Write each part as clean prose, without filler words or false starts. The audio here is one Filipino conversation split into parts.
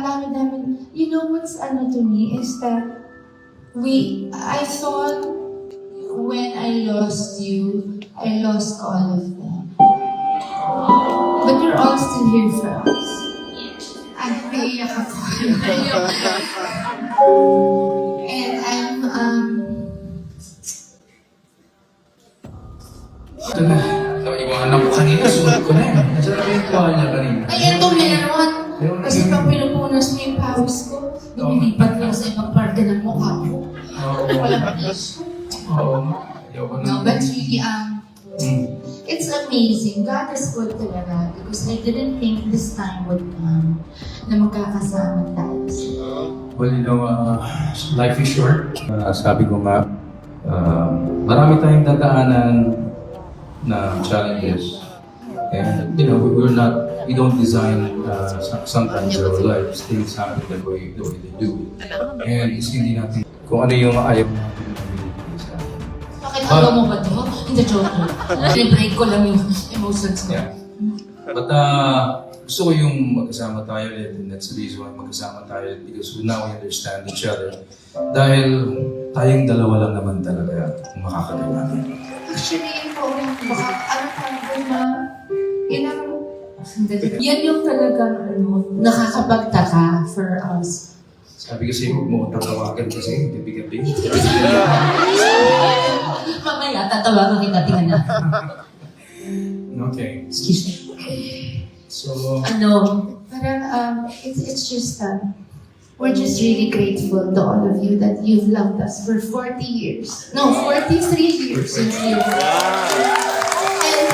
dami-dami. You know what's to me is that I thought when I lost you, I lost all of them. But you're all still here for us. Ay, naiiyak ako. And Ito na. Iwanan ko kanina, sulit ko na yun. Nasaan na yung tuwalya kanina? ay, ito meron. Kasi pag pinupunas mo yung pawis ko, lumilipat lang sa ibang parte ng mukha ko. Walang issue. Oo. Ayoko na. No, but really, it's amazing. God is good talaga because I didn't think this time would come na magkakasama tayo. Well, life is short. Sabi ko nga, marami tayong dadaanan na challenges. And, we don't design sometimes our lives. Things happen the way they do. And hindi natin, kung ano yung ayaw natin gawin sa atin. Bakit hagaw mo ba ito? Hindi, joke mo. I-break ko lang yung emotions ko. Yeah. But gusto ko yung magkasama tayo ulit, and that's the reason why magkasama tayo ulit, because now we understand each other. Dahil tayong dalawa lang naman talaga kung makakagawa natin. Actually, baka yan yung talagang nakakapagtaka for us. Sabi kasi huwag mo ko tatawagan kasi gabi-gabi. Mamaya, tatawagan kita, tingnan na. Okay. Excuse me. So, parang, it's just, we're just really grateful to all of you that you've loved us for 40 years. No, 43 years since you were. And,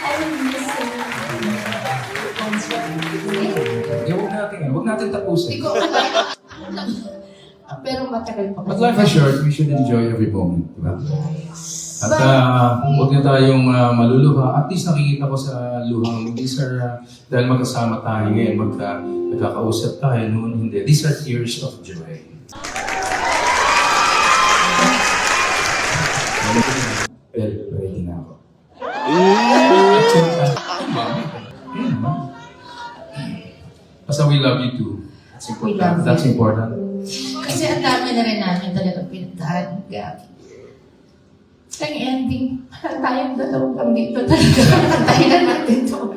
I'm missing huwag natin tapusin. Ikaw, pero matagal pa. But life is short, we should enjoy every moment, di ba? At huwag na tayong maluluha. At least nakikita ko sa luhang, these are, dahil magkasama tayo ngayon, magkakausap tayo noon, hindi. These are tears of joy. Well, ready na ako. Basta we love you too. That's important. That's important. Kasi ang dami na rin namin talaga pinagdaan, Gabi. Ang ending, tayong dalawang lang dito talaga. Tayo na natin to.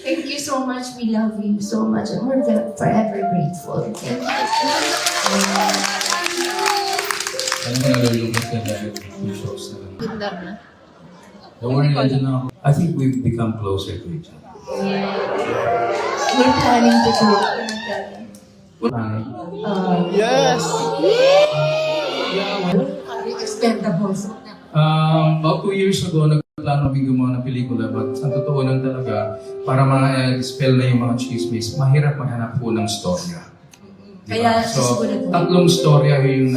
Thank you so much. We love you so much. And we're forever grateful. Thank you. Alam ko nalulungkot ka dahil yung shows na lang. Ganda na. Don't worry, nandiyan na ako. I think we've become closer to each other. We're planning to do it. Yes! Expendables. About 2 years ago, nagplano kami gumawa ng pelikula, but ang totoo lang talaga, para ma-spell na yung mga chismis, mahirap maghanap po ng storya. Kaya, So, siguro 3 storya yung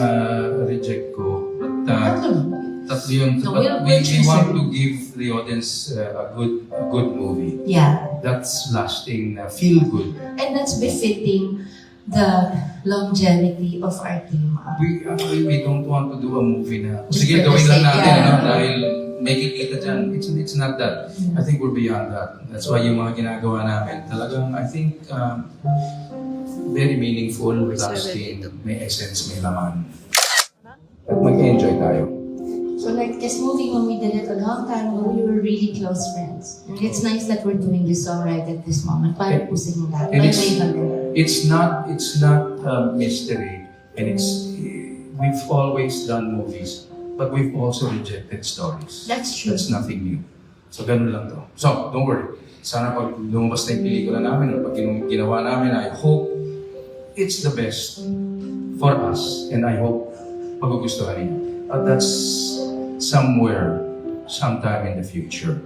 reject ko. But, tatlo yun. No, But we'll we want to give the audience a good movie. Yeah. That's lasting, feel good. And that's befitting the longevity of our team. We don't want to do a movie na, Just sige, for the gawin lang sake, natin, yeah. dahil may kikita dyan. It's not that. I think we're beyond that. That's why yung mga ginagawa namin, talagang, I think, very meaningful, lasting, may essence, may laman. At mag-enjoy tayo. So like this movie, when we did it a long time ago, we were really close friends. And it's nice that we're doing this song right at this moment. Para pusing mo lahat. And Bye-bye. it's not mystery, and we've always done movies, but we've also rejected stories. That's true. That's nothing new. So ganun lang to. So don't worry. Sana pag lumabas na yung pelikula namin or pag ginawa namin, I hope it's the best for us, and I hope magugustuhan niyo. But that's somewhere, sometime in the future.